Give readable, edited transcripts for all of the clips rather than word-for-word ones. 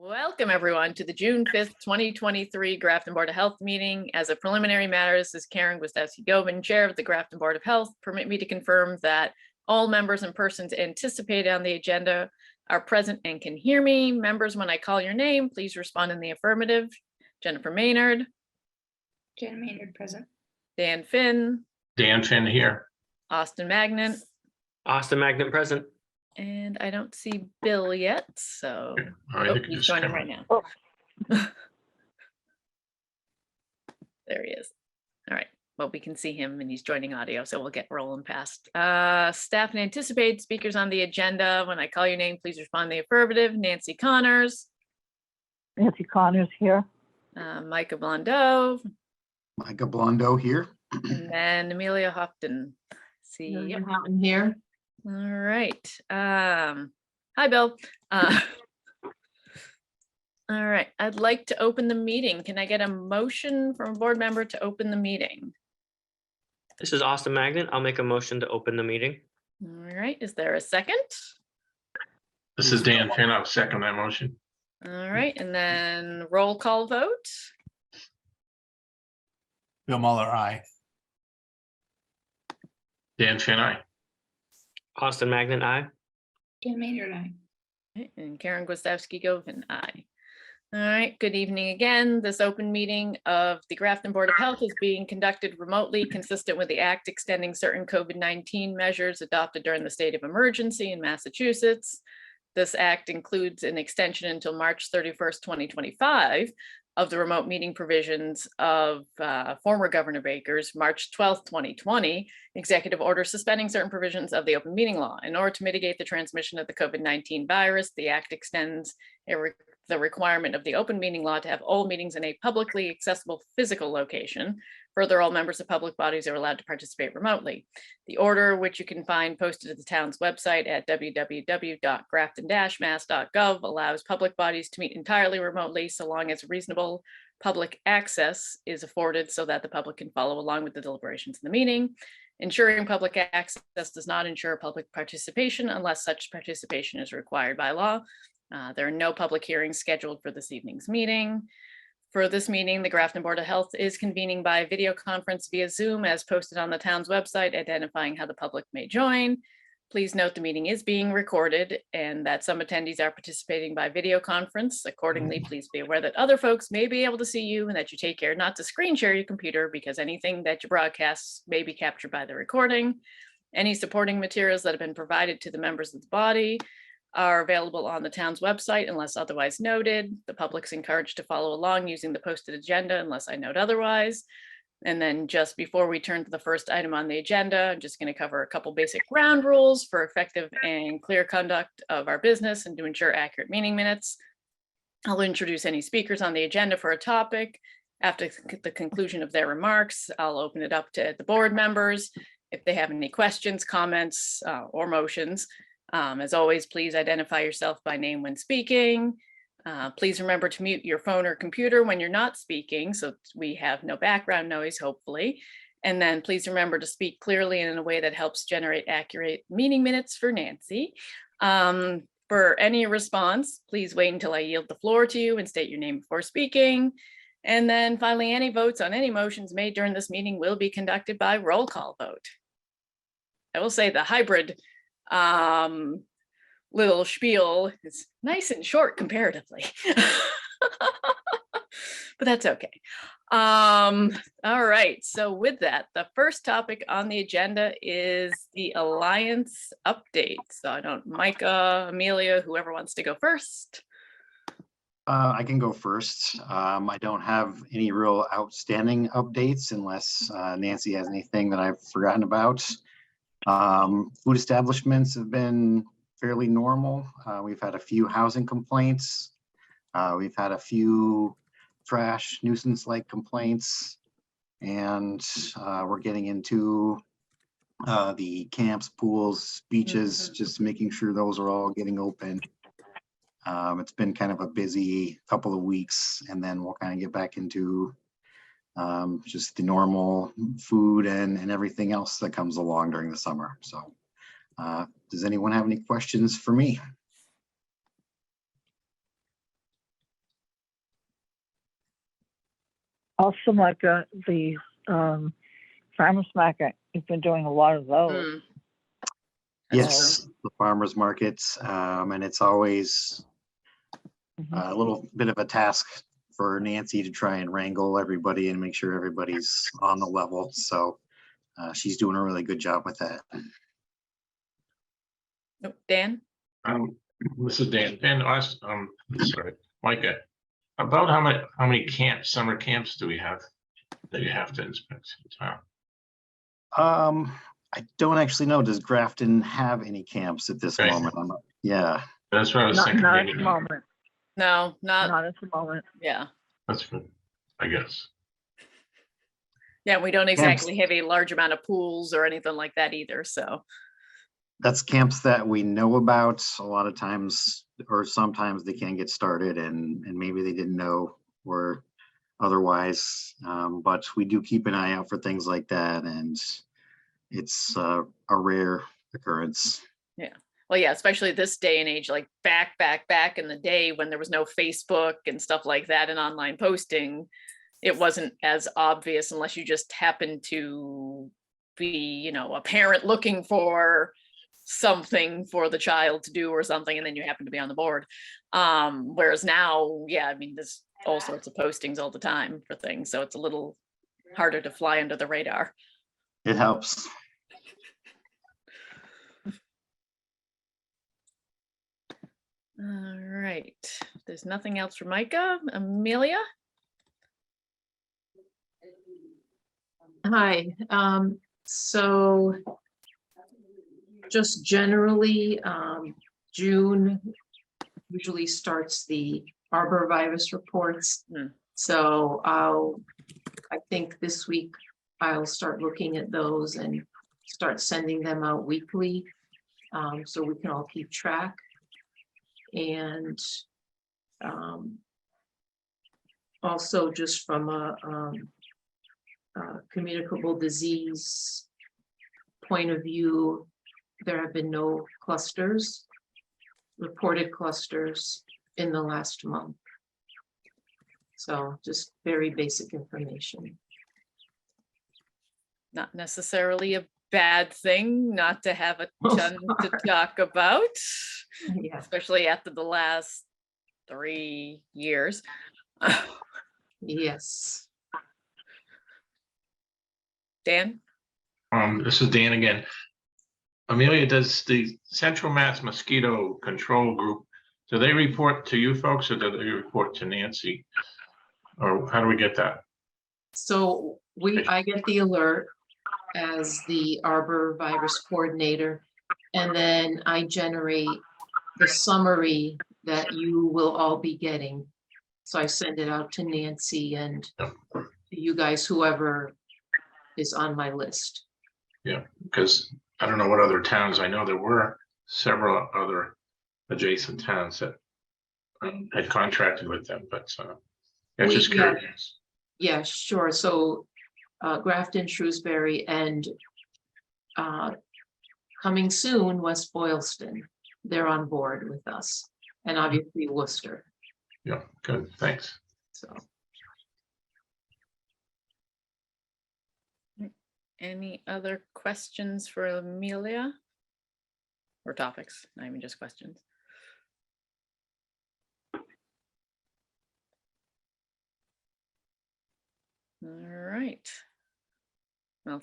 Welcome everyone to the June 5th, 2023 Grafton Board of Health meeting. As a preliminary matter, this is Karen Gwiazdowski-Govin, Chair of the Grafton Board of Health. Permit me to confirm that all members and persons anticipated on the agenda are present and can hear me. Members, when I call your name, please respond in the affirmative. Jennifer Maynard. Jen Maynard present. Dan Finn. Dan Finn here. Austin Magnet. Austin Magnet present. And I don't see Bill yet, so All right, oh, you can he's just joining come right in. now. There he is. All right. Well, we can see him and he's joining audio, so we'll get rolling past. Staff and anticipated speakers on the agenda. When I call your name, please respond in the affirmative. Nancy Connors. Nancy Connors here. Micah Blondeau. Micah Blondeau here. And then Amelia Houghton. See, yep. Houghton here. All right. Hi, Bill. All right. I'd like to open the meeting. Can I get a motion from a board member to open the meeting? This is Austin Magnet. I'll make a motion to open the meeting. All right. Is there a second? This is Dan Finn. I'll second that motion. All right. And then roll call vote. Bill Muller, aye. Dan Finn, aye. Austin Magnet, aye. Jen Maynard, aye. Okay, and Karen Gwiazdowski-Govin, aye. All right, good evening again. This open meeting of the Grafton Board of Health is being conducted remotely, consistent with the act extending certain COVID-19 measures adopted during the state of emergency in Massachusetts. This act includes an extension until March 31st, 2025 of the remote meeting provisions of former Governor Baker's March 12th, 2020 executive order suspending certain provisions of the open meeting law. In order to mitigate the transmission of the COVID-19 virus, the act extends the requirement of the open meeting law to have all meetings in a publicly accessible physical location. Further, all members of public bodies are allowed to participate remotely. The order, which you can find posted at the town's website at www.grafton-mass.gov, allows public bodies to meet entirely remotely so long as reasonable public access is afforded so that the public can follow along with the deliberations in the meeting. Ensuring public access does not ensure public participation unless such participation is required by law. There are no public hearings scheduled for this evening's meeting. For this meeting, the Grafton Board of Health is convening by video conference via Zoom as posted on the town's website, identifying how the public may join. Please note the meeting is being recorded and that some attendees are participating by video conference. Accordingly, please be aware that other folks may be able to see you and that you take care not to screen share your computer because anything that you broadcast may be captured by the recording. Any supporting materials that have been provided to the members of the body are available on the town's website unless otherwise noted. The public's encouraged to follow along using the posted agenda unless I note otherwise. And then just before we turn to the first item on the agenda, I'm just going to cover a couple basic ground rules for effective and clear conduct of our business and to ensure accurate meeting minutes. I'll introduce any speakers on the agenda for a topic. After the conclusion of their remarks, I'll open it up to the board members if they have any questions, comments, or motions. As always, please identify yourself by name when speaking. Please remember to mute your phone or computer when you're not speaking so we have no background noise, hopefully. And then please remember to speak clearly and in a way that helps generate accurate meeting minutes for Nancy. For any response, please wait until I yield the floor to you and state your name before speaking. And then finally, any votes on any motions made during this meeting will be conducted by roll call vote. I will say the hybrid little spiel is nice and short comparatively, but that's okay. All right, so with that, the first topic on the agenda is the Alliance update. So I don't, Micah, Amelia, whoever wants to go first. I can go first. I don't have any real outstanding updates unless Nancy has anything that I've forgotten about. Food establishments have been fairly normal. We've had a few housing complaints. We've had a few trash nuisance-like complaints, and we're getting into the camps, pools, beaches, just making sure those are all getting open. It's been kind of a busy couple of weeks, and then we'll kind of get back into just the normal food and everything else that comes along during the summer. So does anyone have any questions for me? Also, like the farmer's market, you've been doing a lot of those. Hmm. That's Yes, the farmer's markets, and it's always Mhm. a little bit of a task for Nancy to try and wrangle everybody and make sure everybody's on the level. So she's doing a really good job with that. true. Oh, Dan? This is Dan. Dan asked, sorry, Micah, about how many camps, summer camps do we have that you have to inspect in town? I don't actually know. Does Grafton have any camps at this Okay. moment? Yeah, That's what I was Not, thinking. not at maybe the not. moment, No, not, not at the moment. yeah. That's good, I guess. Yeah, we don't exactly have a large amount of pools or anything like that either, so. that's camps that we know about. A lot of times, or sometimes they can get started and maybe they didn't know or otherwise. But we do keep an eye out for things like that, and it's a rare occurrence. Well, yeah, especially this day and age, like back in the day when there was no Facebook and stuff like that and online posting, it wasn't as obvious unless you just happened to be, a parent looking for something for the child to do or something, and then you happen to be on the board. Whereas now, yeah, I mean, there's all sorts of postings all the time for things, so it's a little harder to fly under the radar. It helps. All right, there's nothing else for Micah. Amelia? Hi, so just generally, June usually starts the arborvirus reports. Hmm. So I think this week I'll start looking at those and start sending them out weekly, so we can all keep track. And also just from a communicable disease point of view, there have been no reported clusters in the last month. So just very basic information. Not necessarily a bad thing not to have a ton to talk about, Yeah, especially after the last 3 years. yes. Dan? This is Dan again. Amelia, does the Central Mass Mosquito Control Group, do they report to you folks or do they report to Nancy? Or how do we get that? So I get the alert as the arborvirus coordinator, and then I generate the summary that you will all be getting. So I send it out to Nancy and you guys, whoever is on my list. Yeah, because I don't know what other towns, I know there were several other adjacent towns that had contracted with them, but yeah, just Yeah. curious. Yeah, sure. So Grafton, Shrewsbury, and coming soon, West Boylston. They're on board with us, and obviously Worcester. Yeah, good, thanks. So Any other questions for Amelia? Or topics, not even just questions. All right. Well,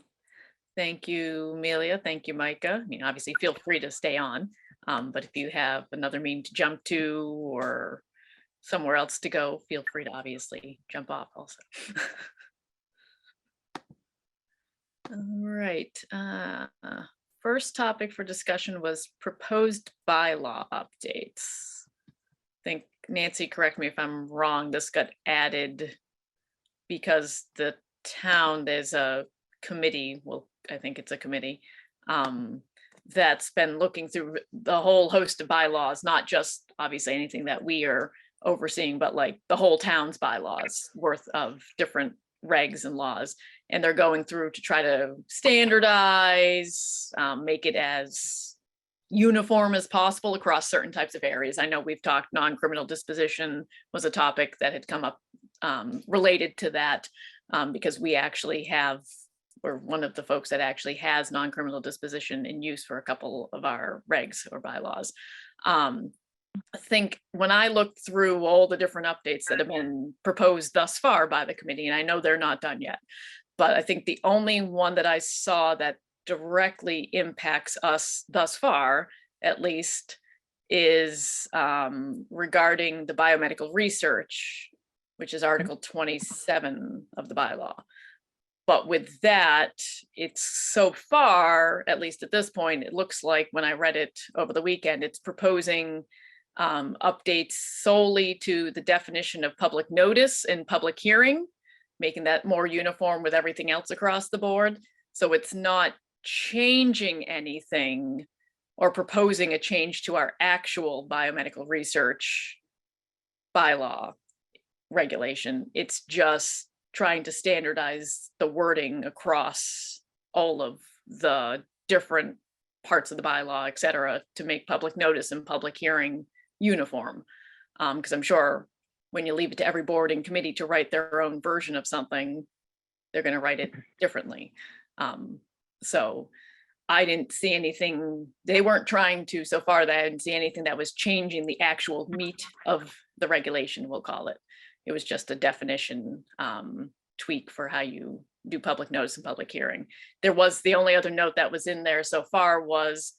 thank you, Amelia. Thank you, Micah. I mean, obviously, feel free to stay on, but if you have another meeting to jump to or somewhere else to go, feel free to obviously jump off also. All right. First topic for discussion was proposed bylaw updates. I think, Nancy, correct me if I'm wrong, this got added because the town, there's a committee, well, I think it's a committee, that's been looking through the whole host of bylaws, not just obviously anything that we are overseeing, but like the whole town's bylaws worth of different regs and laws. And they're going through to try to standardize, make it as uniform as possible across certain types of areas. I know we've talked non-criminal disposition was a topic that had come up related to that, because we actually have, we're one of the folks that actually has non-criminal disposition in use for a couple of our regs or bylaws. I think when I looked through all the different updates that have been proposed thus far by the committee, and I know they're not done yet, but I think the only one that I saw that directly impacts us thus far, at least, is regarding the biomedical research, which is Article 27 of the bylaw. But with that, it's so far, at least at this point, it looks like when I read it over the weekend, it's proposing updates solely to the definition of public notice and public hearing, making that more uniform with everything else across the board. So it's not changing anything or proposing a change to our actual biomedical research bylaw regulation. It's just trying to standardize the wording across all of the different parts of the bylaw, et cetera, to make public notice and public hearing uniform. Because I'm sure when you leave it to every board and committee to write their own version of something, they're going to write it differently. So I didn't see anything, they weren't trying to, so far that I didn't see anything that was changing the actual meat of the regulation, we'll call it. It was just a definition tweak for how you do public notice and public hearing. There was, the only other note that was in there so far was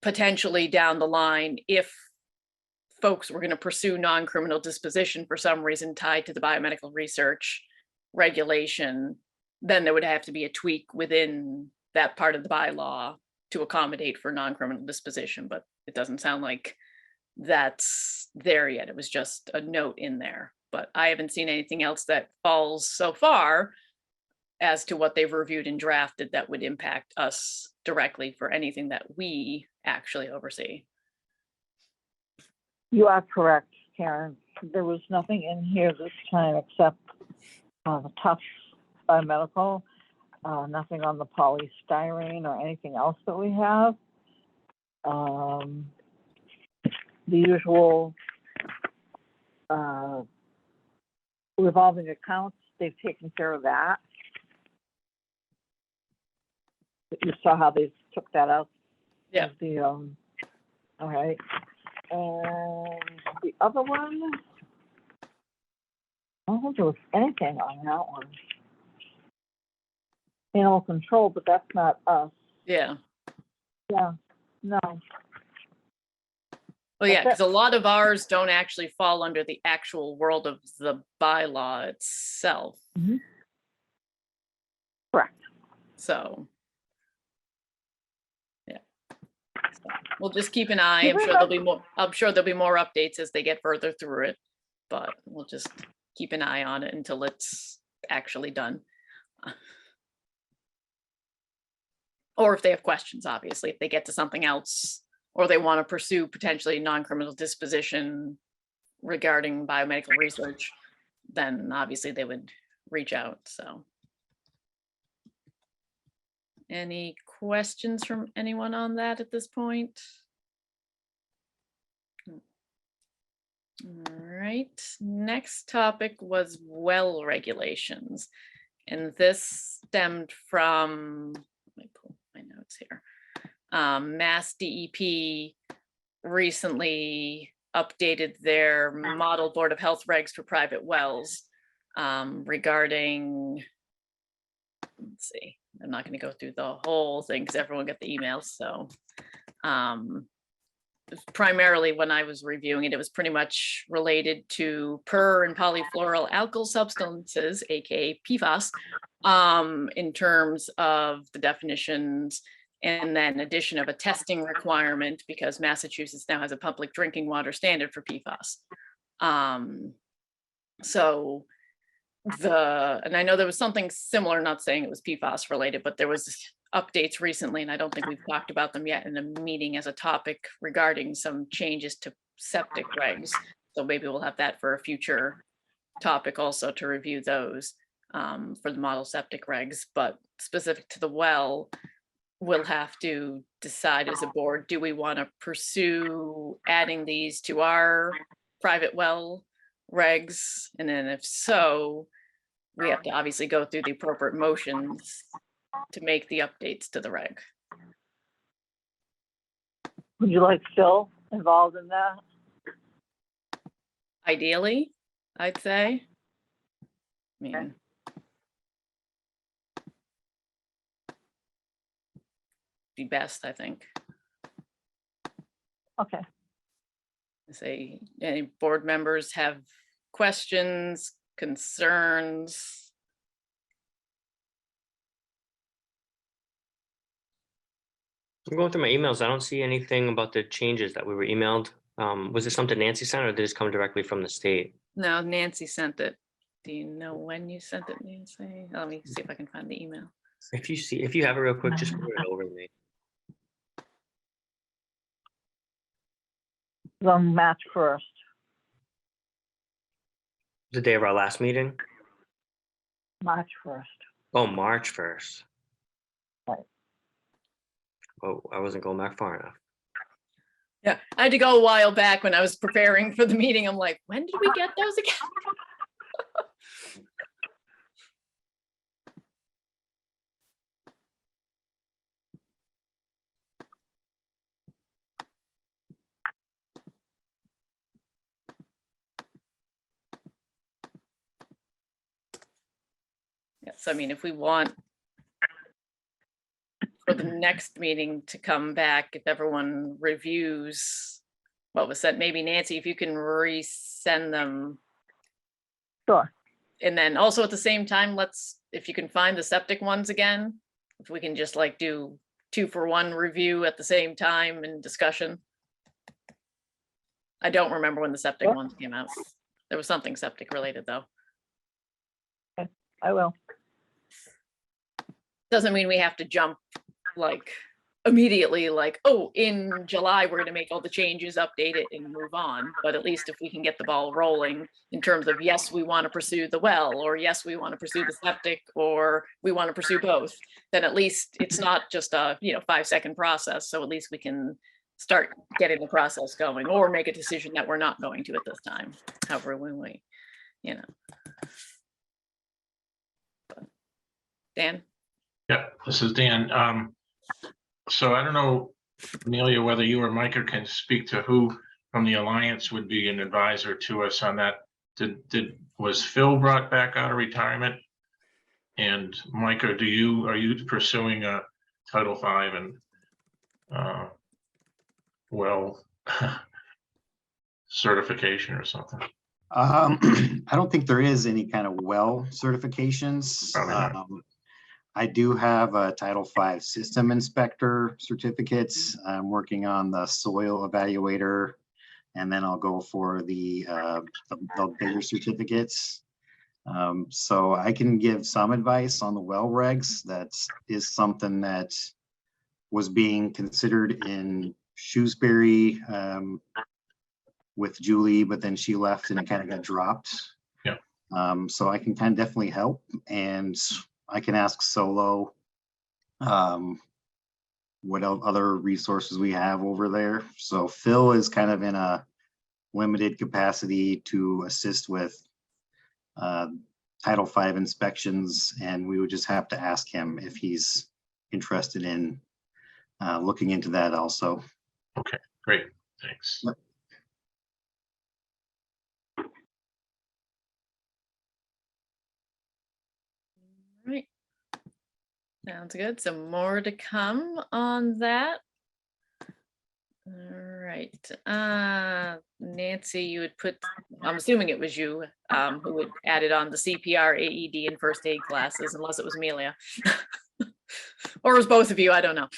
potentially down the line, if folks were going to pursue non-criminal disposition for some reason tied to the biomedical research regulation, then there would have to be a tweak within that part of the bylaw to accommodate for non-criminal disposition, but it doesn't sound like that's there yet. It was just a note in there, but I haven't seen anything else that falls so far as to what they've reviewed and drafted that would impact us directly for anything that we actually oversee. You are correct, Karen. There was nothing in here this time except the tough biomedical, nothing on the polystyrene or anything else that we have. The usual revolving accounts, they've taken care of that. You saw how they took that out? Yeah. Of the, all right. And the other one, I don't think there was anything on that one. Animal control, but that's not us. Yeah. Yeah, no. Well, yeah, That's because a lot of ours don't actually fall under the actual world of the bylaw itself. Correct. So. Yeah. So we'll just keep an eye. Yeah, I'm sure there'll be more, I'm sure there'll be more updates as they get further through it, but we'll just keep an eye on it until it's actually done. Or if they have questions, obviously, if they get to something else, or they want to pursue potentially non-criminal disposition regarding biomedical research, then obviously they would reach out, so. Any questions from anyone on that at this point? All right, next topic was well regulations. And this stemmed from, let me pull my notes here. Mass DEP recently updated their model Board of Health regs for private wells regarding, let's see, I'm not going to go through the whole thing because everyone got the emails. So primarily when I was reviewing it, it was pretty much related to per and polyfluoroalkyl substances, aka PFAS, in terms of the definitions, and then addition of a testing requirement because Massachusetts now has a public drinking water standard for PFAS. So and I know there was something similar, not saying it was PFAS related, but there was updates recently, and I don't think we've talked about them yet in a meeting as a topic regarding some changes to septic regs. So maybe we'll have that for a future topic also to review those for the model septic regs, but specific to the well, we'll have to decide as a board, do we want to pursue adding these to our private well regs? And then if so, we have to obviously go through the appropriate motions to make the updates to the reg. Would you like Phil involved in that? Ideally, I'd say. I mean, be best, I think. Okay, Say, any board members have questions, concerns? I'm going through my emails. I don't see anything about the changes that we were emailed. Was it something Nancy sent or did this come directly from the state? No, Nancy sent it. Do you know when you sent it, Nancy? Let me see if I can find the email. If you have it real quick, just forward it over to me. it's on March 1st. The day of our last meeting? March 1st. Oh, March 1st. Right. Oh, I wasn't going back far enough. Yeah, I had to go a while back when I was preparing for the meeting. I'm like, when did we get those again? Yes, I mean, if we want for the next meeting to come back, if everyone reviews what was said, maybe Nancy, if you can resend them. Sure. And then also at the same time, if you can find the septic ones again, if we can just like do 2-for-1 review at the same time and discussion. I don't remember when the septic Sure. ones came out. There was something septic related though. I will. Doesn't mean we have to jump like immediately, like, oh, in July, we're gonna make all the changes, update it and move on. But at least if we can get the ball rolling in terms of, yes, we want to pursue the well, or yes, we want to pursue the septic, or we want to pursue both, then at least it's not just a, 5-second process. So at least we can start getting the process going or make a decision that we're not going to at this time, however we. Dan? Yeah, this is Dan. So I don't know, Amelia, whether you or Micah can speak to who from the Alliance would be an advisor to us on that. Was Phil brought back out of retirement? And Micah, are you pursuing a Title V and certification or something? I don't think there is any kind of well certifications. Probably not. I do have a Title V system inspector certificates. I'm working on the soil evaluator, and then I'll go for the bigger certificates. So I can give some advice on the well regs. That is something that was being considered in Shrewsbury with Julie, but then she left and it kind of got dropped. Yeah. So I can kind of definitely help, and I can ask Solo what other resources we have over there. So Phil is kind of in a limited capacity to assist with Title V inspections, and we would just have to ask him if he's interested in looking into that also. Okay, great, thanks. Right. Sounds good. So more to come on that. All right. Nancy, you would put, I'm assuming it was you who would add it on the CPR, AED, and first aid classes, unless it was Amelia. Or it was both of you, I don't know.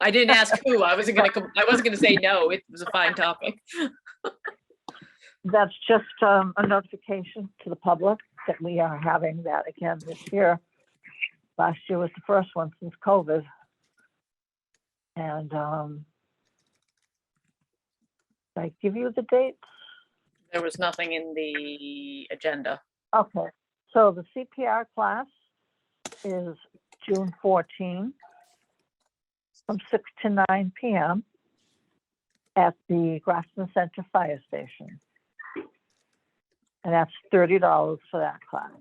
I didn't ask who. I wasn't gonna say no. It was a fine topic. That's just a notification to the public that we are having that again this year. Last year was the first one since COVID. And did I give you the dates? There was nothing in the agenda. Okay, so the CPR class is June 14 from 6 to 9 p.m. at the Grafton Center Fire Station. And that's $30 for that class.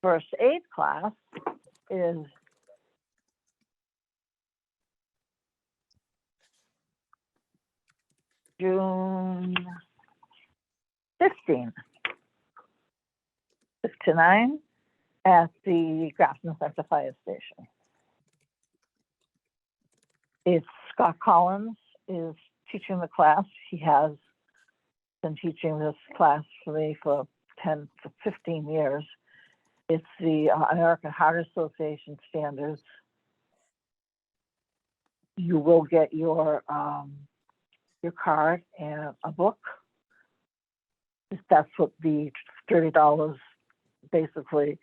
First aid class is June 15, 6 to 9 at the Grafton Center Fire Station. It's Scott Collins is teaching the class. He has been teaching this class for me for 10 to 15 years. It's the American Heart Association standards. You will get your card and a book. That's what the $30 basically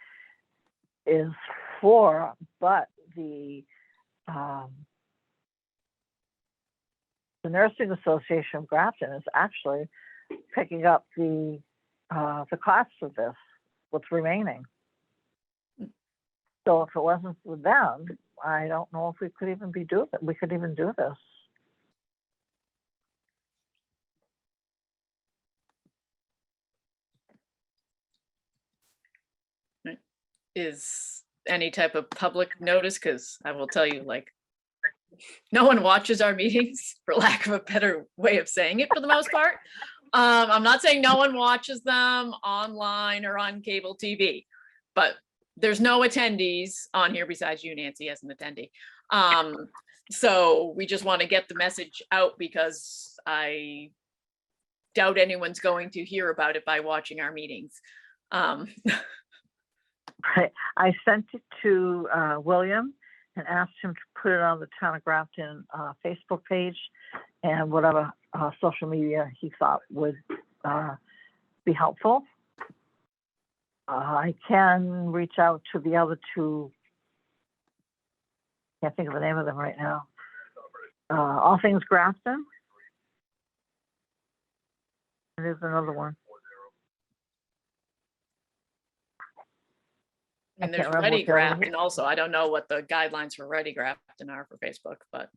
is for, but the Nursing Association of Grafton is actually picking up the cost of this, what's remaining. So if it wasn't for them, I don't know if we could even do this. Is any type of public notice? Because I will tell you, like, no one watches our meetings, for lack of a better way of saying it, for the most part. I'm not saying no one watches them online or on cable TV, but there's no attendees on here besides you, Nancy, as an attendee. So we just want to get the message out because I doubt anyone's going to hear about it by watching our meetings. I sent it to William and asked him to put it on the Town of Grafton Facebook page and whatever social media he thought would be helpful. I can reach out to the other two. Can't think of the name of them right now. All Things Grafton. There's another one. And I there's can't remember Ready what the other one Grafton also. I don't know what the guidelines for Ready Grafton are for Facebook, but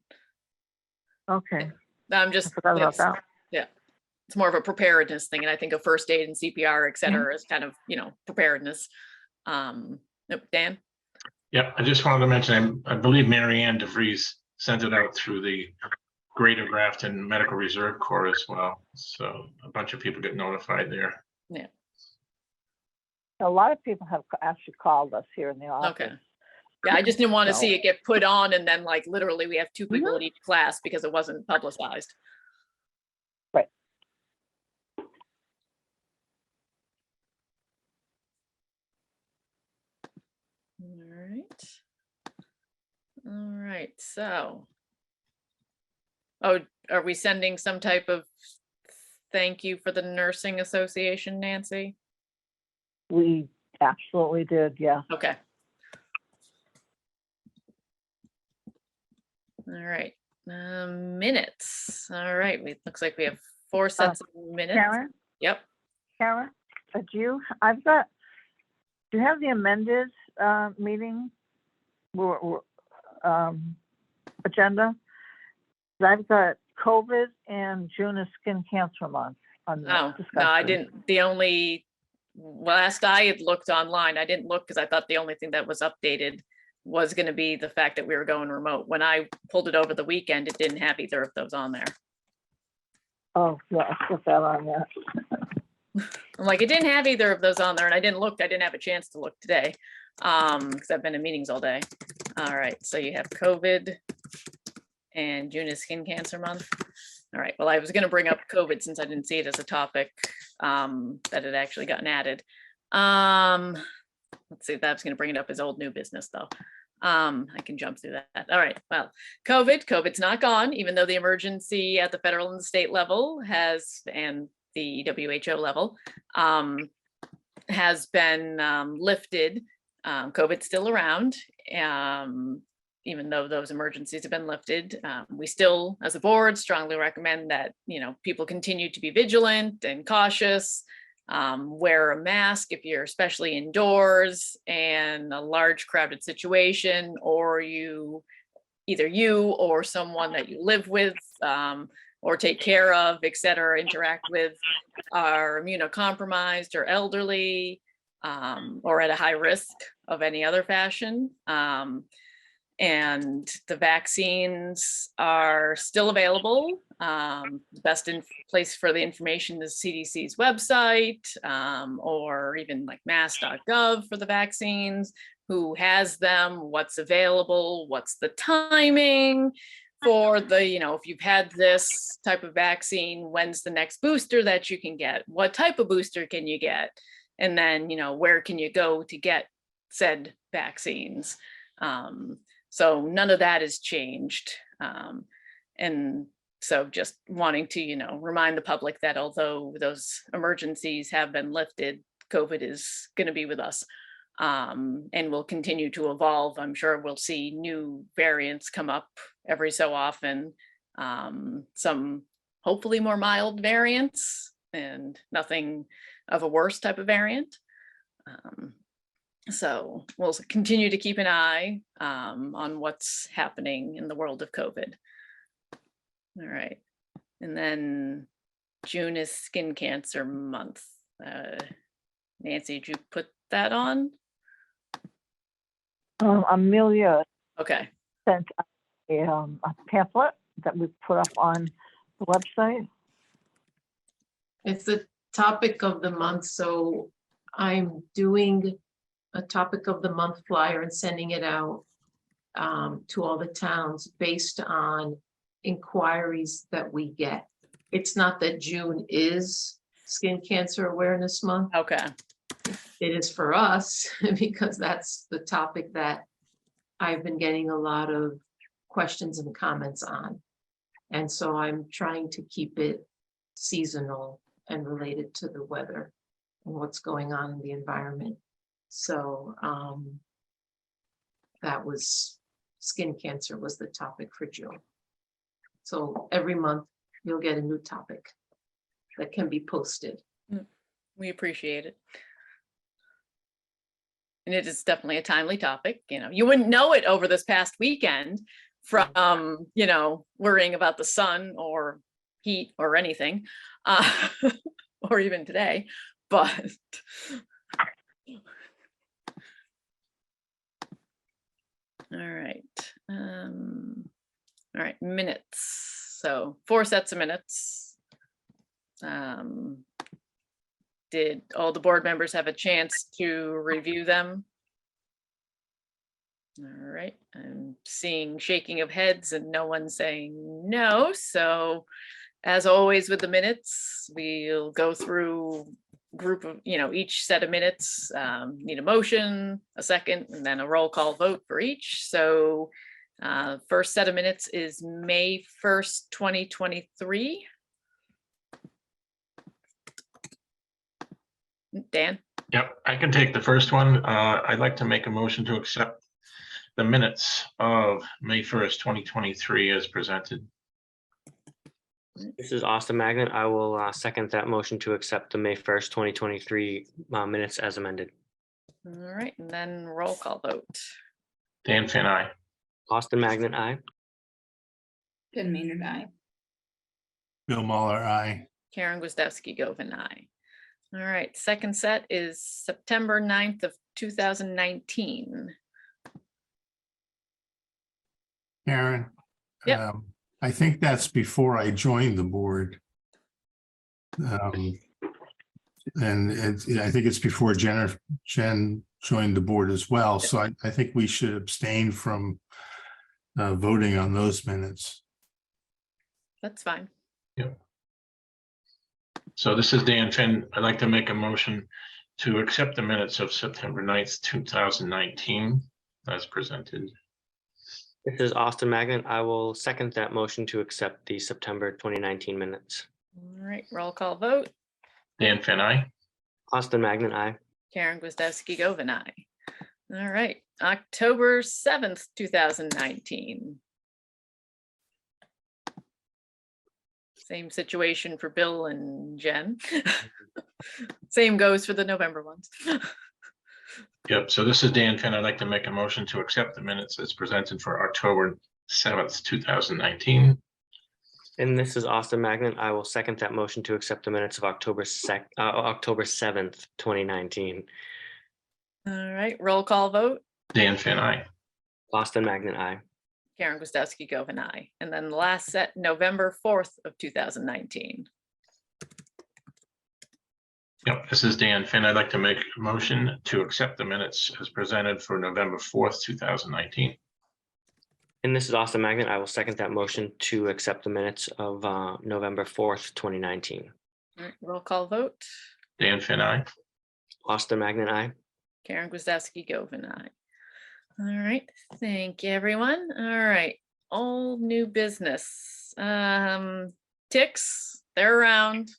Okay, I'm I just, forgot about that. it's more of a preparedness thing. And I think a first aid and CPR, et cetera, is kind of, preparedness. Nope, Dan? Yeah, I just wanted to mention, I believe Mary Ann DeVries sent it out through the Greater Grafton Medical Reserve Corps as well. So a bunch of people get notified there. A lot of people have actually called us here in the office. Okay. Yeah, I just didn't want to So- see it get put on and then like literally we have two people in each class because it wasn't publicized. Right. All right, so. Oh, are we sending some type of thank you for the Nursing Association, Nancy? We absolutely did, yeah. Okay. All right, minutes. All right, looks like we have 4 sets of minutes. Karen, Yep. Karen, do you have the amended meeting agenda? I've got COVID and June is Skin Cancer Month on the Oh, no, I discussion. didn't. Last I had looked online, I didn't look because I thought the only thing that was updated was going to be the fact that we were going remote. When I pulled it over the weekend, it didn't have either of those on there. Oh, yeah, I put that on there. I'm like, it didn't have either of those on there and I didn't have a chance to look today. Because I've been in meetings all day. All right, so you have COVID and June is Skin Cancer Month. All right, well, I was gonna bring up COVID since I didn't see it as a topic that had actually gotten added. Let's see, that's gonna bring it up as old new business though. I can jump through that. All right, well, COVID's not gone, even though the emergency at the federal and the state level and the WHO level has been lifted. COVID's still around, even though those emergencies have been lifted. We still, as a board, strongly recommend that, people continue to be vigilant and cautious. Wear a mask if you're especially indoors and a large crowded situation, or either you or someone that you live with or take care of, et cetera, interact with are immunocompromised or elderly, or at a high risk of any other fashion. And the vaccines are still available. The best place for the information is CDC's website, or even like mass.gov for the vaccines, who has them, what's available, what's the timing for the, if you've had this type of vaccine, when's the next booster that you can get? What type of booster can you get? And then, where can you go to get said vaccines? So none of that has changed. And so just wanting to, remind the public that although those emergencies have been lifted, COVID is going to be with us, and will continue to evolve. I'm sure we'll see new variants come up every so often, some hopefully more mild variants and nothing of a worse type of variant. So we'll continue to keep an eye on what's happening in the world of COVID. All right. And then June is Skin Cancer Month. Nancy, did you put that on? Amelia Okay. sent a pamphlet that we put up on the website. It's the topic of the month, so I'm doing a topic of the month flyer and sending it out to all the towns based on inquiries that we get. It's not that June is Skin Cancer Awareness Month. Okay. It is for us because that's the topic that I've been getting a lot of questions and comments on. And so I'm trying to keep it seasonal and related to the weather and what's going on in the environment. So that was, skin cancer was the topic for June. So every month you'll get a new topic that can be posted. We appreciate it. And it is definitely a timely topic. You wouldn't know it over this past weekend from, worrying about the sun or heat or anything, or even today, but. All right. All right, minutes. So 4 sets of minutes. Did all the board members have a chance to review them? All right, I'm seeing shaking of heads and no one saying no. So as always with the minutes, we'll go through group of, each set of minutes, need a motion, a second, and then a roll call vote for each. So first set of minutes is May 1st, 2023. Dan? Yep, I can take the first one. I'd like to make a motion to accept the minutes of May 1st, 2023 as presented. This is Austin Magnet. I will second that motion to accept the May 1st, 2023 minutes as amended. All right, and then roll call vote. Dan Finn, aye. Austin Magnet, aye. Jen Maynard, aye. Bill Muller, aye. Karen Gwiazdowski, Govan, aye. All right, second set is September 9th of 2019. Karen? Yep. I think that's before I joined the board. And I think it's before Jen joined the board as well. So I think we should abstain from voting on those minutes. That's fine. So this is Dan Finn. I'd like to make a motion to accept the minutes of September 9th, 2019 as presented. This is Austin Magnet. I will second that motion to accept the September 2019 minutes. All right, roll call vote. Dan Finn, aye. Austin Magnet, aye. Karen Gwiazdowski, Govan, aye. All right, October 7th, 2019. Same situation for Bill and Jen. Same goes for the November ones. Yep, so this is Dan Finn. I'd like to make a motion to accept the minutes as presented for October 7th, 2019. And this is Austin Magnet. I will second that motion to accept the minutes of October 7th, 2019. All right, roll call vote. Dan Finn, aye. Austin Magnet, aye. Karen Gustowski, Govan, aye. And then the last set, November 4th of 2019. Yep, this is Dan Finn. I'd like to make a motion to accept the minutes as presented for November 4th, 2019. And this is Austin Magnet. I will second that motion to accept the minutes of November 4th, 2019. All right, roll call vote. Dan Finn, aye. Austin Magnet, aye. Karen Gustowski, Govan, aye. All right, thank you, everyone. All right, all new business. Ticks, they're around.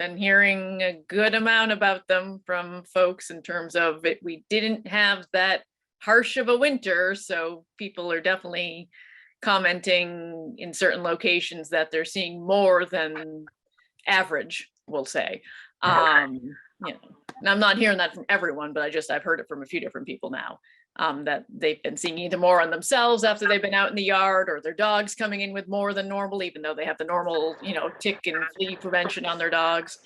Been hearing a good amount about them from folks in terms of it. We didn't have that harsh of a winter, so people are definitely commenting in certain locations that they're seeing more than average, we'll say. You know, and I'm not hearing that from everyone, but I've heard it from a few different people now. That they've been seeing either more on themselves after they've been out in the yard, or their dogs coming in with more than normal, even though they have the normal, you know, tick and flea prevention on their dogs.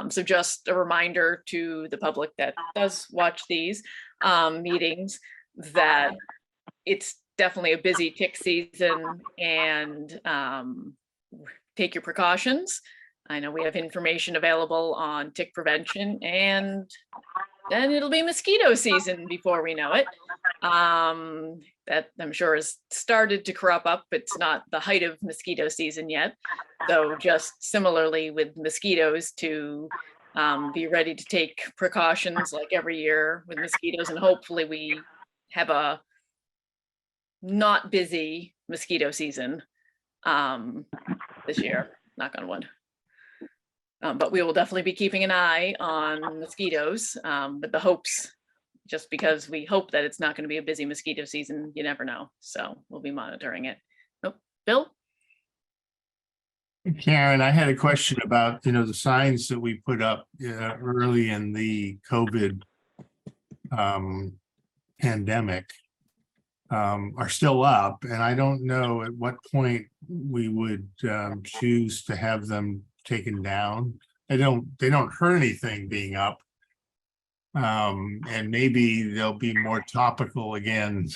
So just a reminder to the public that does watch these meetings that it's definitely a busy tick season, and take your precautions. I know we have information available on tick prevention, and then it'll be mosquito season before we know it. That I'm sure has started to crop up. It's not the height of mosquito season yet. So just similarly with mosquitoes, to be ready to take precautions like every year with mosquitoes, and hopefully we have a not busy mosquito season this year, knock on wood. But we will definitely be keeping an eye on mosquitoes, but the hopes, just because we hope that it's not going to be a busy mosquito season, you never know. So we'll be monitoring it. Oh, Bill? Karen, I had a question about, the signs that we put up early in the COVID pandemic are still up, and I don't know at what point we would choose to have them taken down. They don't hurt anything being up. And maybe they'll be more topical again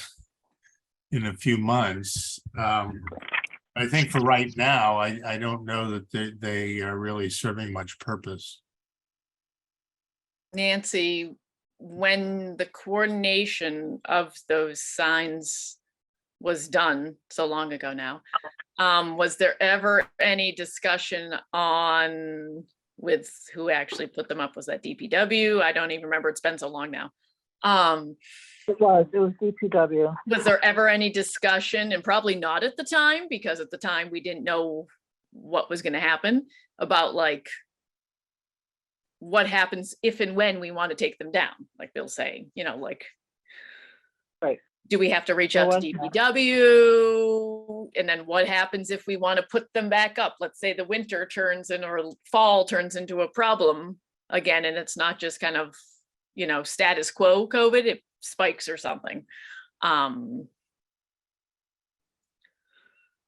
in a few months. I think for right now, I don't know that they are really serving much purpose. Nancy, when the coordination of those signs was done so long ago now, was there ever any discussion on with who actually put them up? Was that DPW? I don't even remember. It's been so long now. It was DPW. Was there ever any discussion, and probably not at the time, because at the time we didn't know what was going to happen, about like what happens if and when we want to take them down, like Bill's saying, like, right. Do we have to reach out to Well, DPW? And then what happens if we want to put them back up? Let's say the winter turns in, or fall turns into a problem again, and it's not just kind of, status quo COVID, it spikes or something. I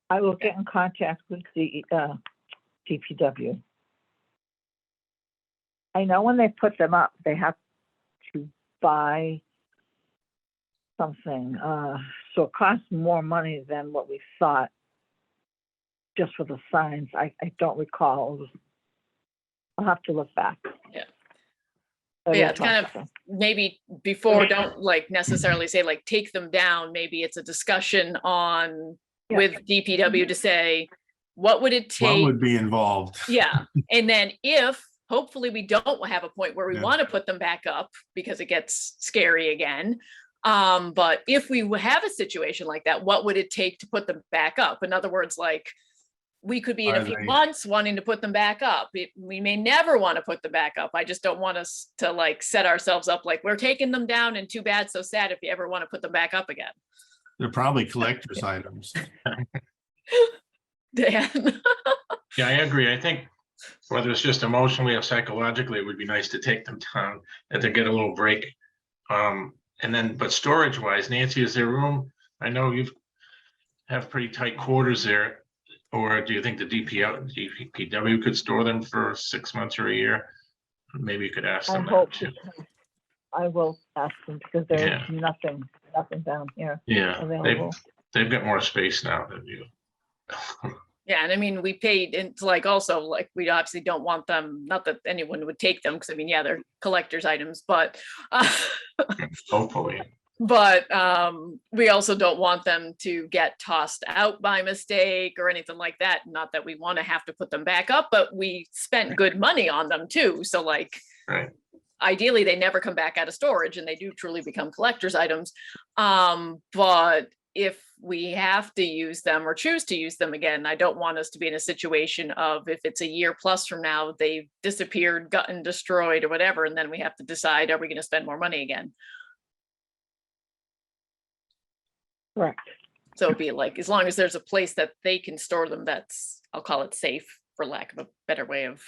will get in contact with the DPW. I know when they put them up, they have to buy something, so it costs more money than what we thought just for the signs. I don't recall. I'll have to look back. Yeah. But Yeah, we'll it's kind talk to them. Maybe before, don't like necessarily say like take them down. Maybe it's a discussion on Yeah. with DPW to say, what would it What take? would be involved? Yeah, and then if, hopefully we don't have a point where we Yeah. want to put them back up because it gets scary again. But if we have a situation like that, what would it take to put them back up? In other words, like, we could be in a Are few they- months wanting to put them back up. We may never want to put them back up. I just don't want us to like set ourselves up like we're taking them down and too bad, so sad if you ever want to put them back up again. They're probably collector's items. Dan? Yeah, I agree. I think whether it's just emotionally or psychologically, it would be nice to take them down and to get a little break. And then, but storage wise, Nancy, is there room? I know you have pretty tight quarters there. Or do you think the DPW could store them for 6 months or a year? Maybe you could ask I them that hope, too. because I will ask them, because there's Yeah. nothing down here Yeah, available. they've got more space now than you. Yeah, and I mean, we paid, and it's like also like, we obviously don't want them, not that anyone would take them, because I mean, yeah, they're collector's items, but Hopefully, we also don't want them to get tossed out by mistake or anything like that. Not that we want to have to put them back up, but we spent good money on them too. So like, right. ideally, they never come back out of storage and they do truly become collector's items. But if we have to use them or choose to use them again, I don't want us to be in a situation of, if it's a year plus from now, they've disappeared, gotten destroyed or whatever, and then we have to decide, are we going to spend more money again? Correct. So it'd be like, as long as there's a place that they can store them, that's, I'll call it safe, for lack of a better way of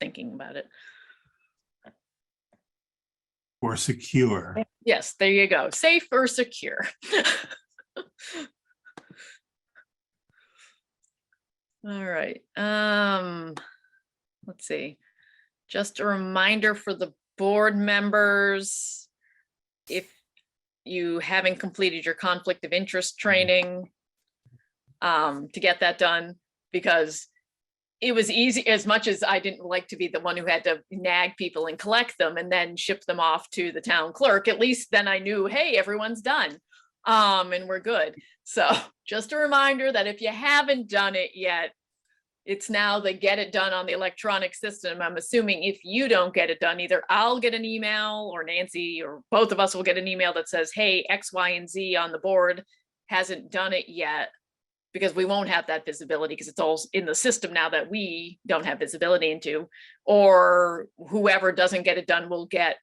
thinking about it. Or secure. Yes, there you go. Safe or secure. All right. Let's see. Just a reminder for the board members, if you haven't completed your conflict of interest training, to get that done, because it was easy, as much as I didn't like to be the one who had to nag people and collect them and then ship them off to the town clerk, at least then I knew, hey, everyone's done. And we're good. So just a reminder that if you haven't done it yet, it's now the get it done on the electronic system. I'm assuming if you don't get it done, either I'll get an email, or Nancy, or both of us will get an email that says, hey, X, Y, and Z on the board hasn't done it yet, because we won't have that visibility because it's all in the system now that we don't have visibility into, or whoever doesn't get it done will get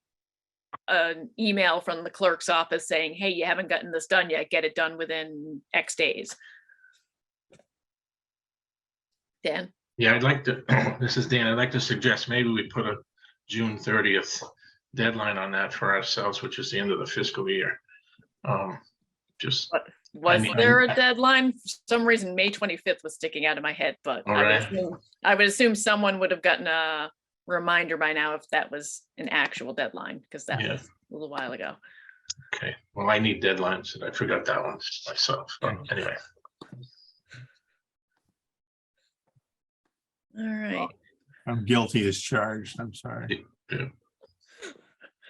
an email from the clerk's office saying, hey, you haven't gotten this done yet, get it done within X days. Dan? Yeah, I'd like to, this is Dan, I'd like to suggest maybe we put a June 30th deadline on that for ourselves, which is the end of the fiscal year. Just, Was mean, there a deadline? For some reason, May 25th was sticking out of my head, but All right. I would assume someone would have gotten a reminder by now if that was an actual deadline, because that Yeah. was a little while ago. okay, well, I need deadlines and I forgot that one myself. Anyway, All right. I'm guilty as charged. I'm sorry.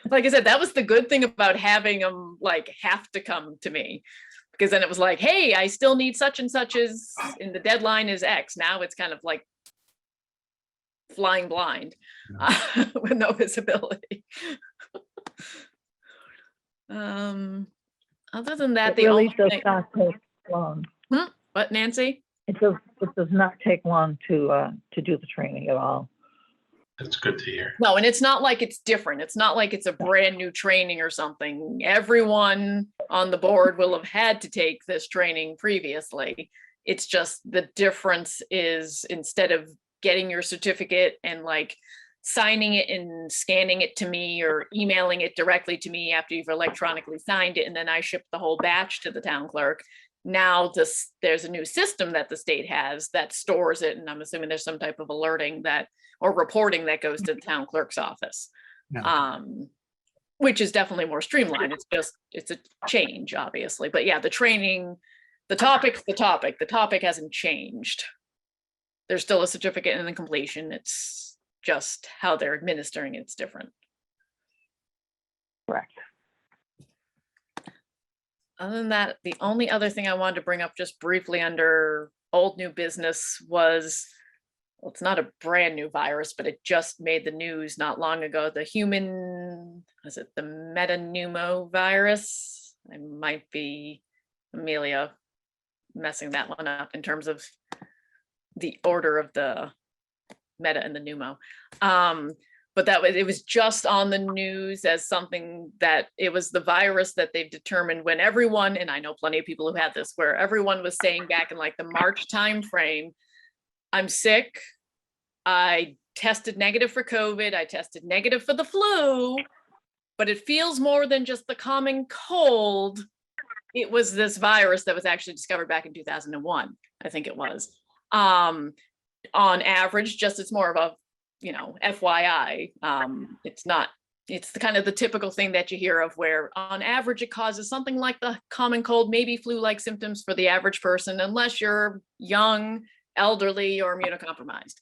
Like I said, that was the good thing about having them like have to come to me, because then it was like, hey, I still need such and such as, and the deadline is X. Now it's kind of like flying blind with no visibility. Other than that, It the really only does thing, not take long. what, Nancy? It does not take long to do the training at all. that's good to hear. No, and it's not like it's different. It's not like it's a brand new training or something. Everyone on the board will have had to take this training previously. It's just the difference is, instead of getting your certificate and like signing it and scanning it to me or emailing it directly to me after you've electronically signed it, and then I ship the whole batch to the town clerk. Now there's a new system that the state has that stores it, and I'm assuming there's some type of alerting that, or reporting that goes to the town clerk's office. Yeah. Which is definitely more streamlined. It's a change, obviously, but yeah, the training, the topic hasn't changed. There's still a certificate and the completion. It's just how they're administering it's different. Correct. Other than that, the only other thing I wanted to bring up just briefly under old new business was, well, it's not a brand new virus, but it just made the news not long ago. The human, is it the metapneumo virus? I might be, Amelia, messing that one up in terms of the order of the meta and the pneumo. But it was just on the news as something that it was the virus that they've determined when everyone, and I know plenty of people who had this, where everyone was saying back in like the March timeframe, I'm sick, I tested negative for COVID, I tested negative for the flu, but it feels more than just the common cold. It was this virus that was actually discovered back in 2001, I think it was. On average, just it's more of a, FYI. It's the kind of the typical thing that you hear of where on average it causes something like the common cold, maybe flu-like symptoms for the average person, unless you're young, elderly, or immunocompromised.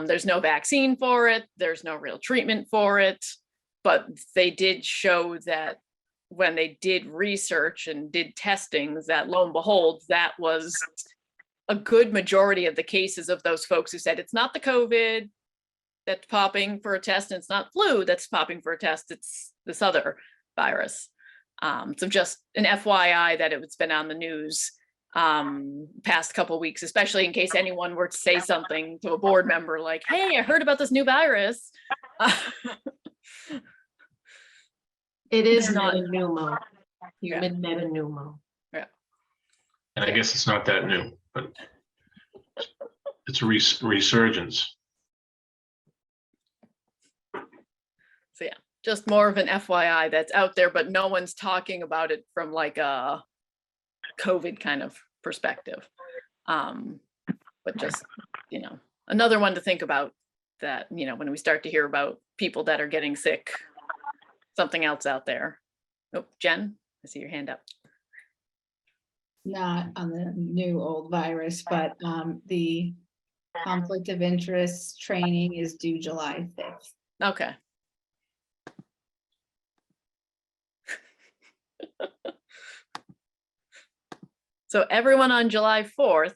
There's no vaccine for it. There's no real treatment for it, but they did show that when they did research and did testings, that lo and behold, that was a good majority of the cases of those folks who said it's not the COVID that's popping for a test, and it's not flu that's popping for a test, it's this other virus. So just an FYI that it's been on the news past couple weeks, especially in case anyone were to say something to a board member like, hey, I heard about this new virus. It is Not- metapneumo, human metapneumo. And I guess it's not that new, but it's a resurgence. So yeah, just more of an FYI that's out there, but no one's talking about it from like a COVID kind of perspective. But just, another one to think about that, when we start to hear about people that are getting sick, something else out there. Oh, Jen, I see your hand up. Not on the new old virus, but the conflict of interest training is due July 5th. Okay. So everyone on July 4th,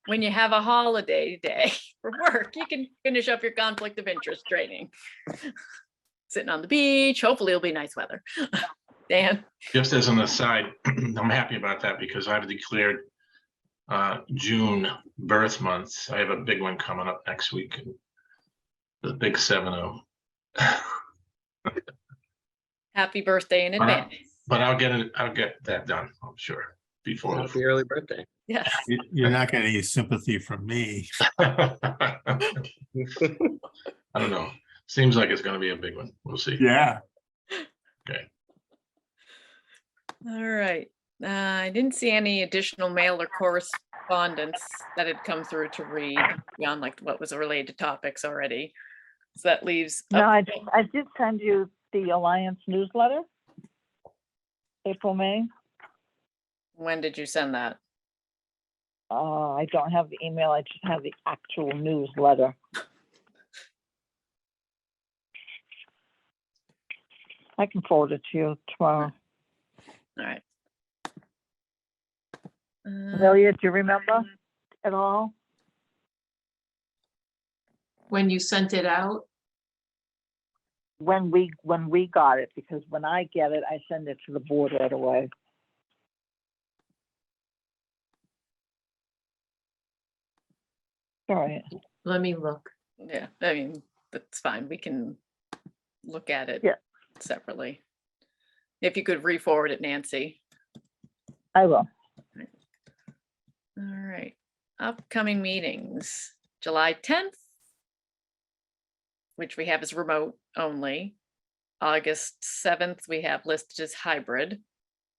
when you have a holiday day for work, you can finish up your conflict of interest training. Sitting on the beach, hopefully it'll be nice weather. Dan? Just as an aside, I'm happy about that because I've declared June birth month. I have a big one coming up next week. The big 7-0. Happy birthday in advance. But I'll get that done, I'm sure, before. Happy early birthday. Yes. You're not gonna get sympathy from me. I don't know. Seems like it's gonna be a big one. We'll see. Yeah. All right. I didn't see any additional mail or correspondence that had come through to read beyond like what was related topics already. So that leaves. No, I did send you the Alliance newsletter. April, May. When did you send that? I don't have the email. I just have the actual newsletter. I can forward it to you tomorrow. All right. Amelia, do you remember at all? When you sent it out, When we got it, because when I get it, I send it to the board right away. All right. let me look. Yeah, I mean, that's fine. We can look at it Yeah. separately. If you could re-forward it, Nancy. I will. All right. Upcoming meetings, July 10th, which we have as remote only. August 7th, we have listed as hybrid.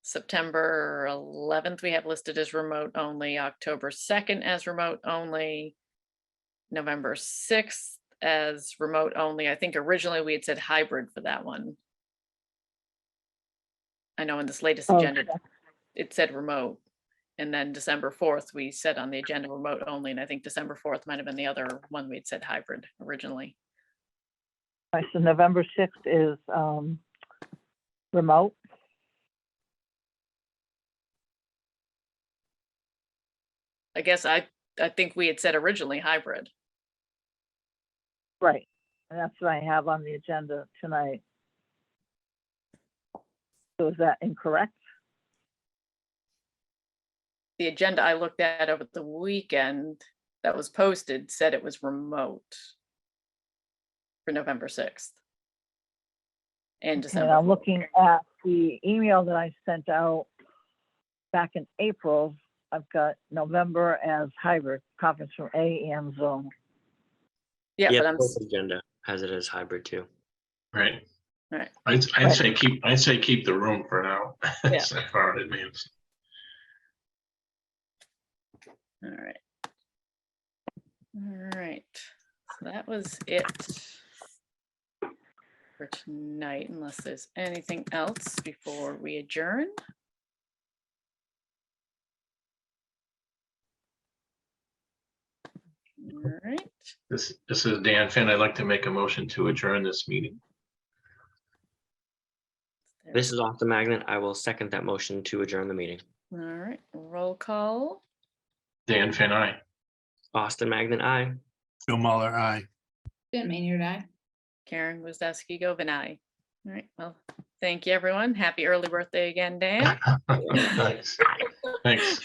September 11th, we have listed as remote only. October 2nd as remote only. November 6th as remote only. I think originally we had said hybrid for that one. I know in this latest Oh, agenda, it said remote. And then December 4th, we said on the agenda remote only. And I think December 4th might have been the other one we'd said hybrid originally. All right, so November 6th is remote. I guess I think we had said originally hybrid. Right. And that's what I have on the agenda tonight. So is that incorrect? The agenda I looked at over the weekend that was posted said it was remote for November 6th. And And December. I'm looking at the email that I sent out back in April. I've got November as hybrid, conference room A and Zoom. Yeah, Yeah, but I'm, both agenda has it as hybrid too. Right. Right. I'd say keep the room for now. Yeah. It's that far in advance. all right. All right, so that was it for tonight, unless there's anything else before we adjourn. All right, This is Dan Finn. I'd like to make a motion to adjourn this meeting. This is Austin Magnet. I will second that motion to adjourn the meeting. all right, roll call. Dan Finn, aye. Austin Magnet, aye. Bill Muller, aye. Jen Maynard, aye. Karen Wozdowski, Govin, All right, well, thank you, everyone. Happy early birthday again, Dan. Thanks. Thanks.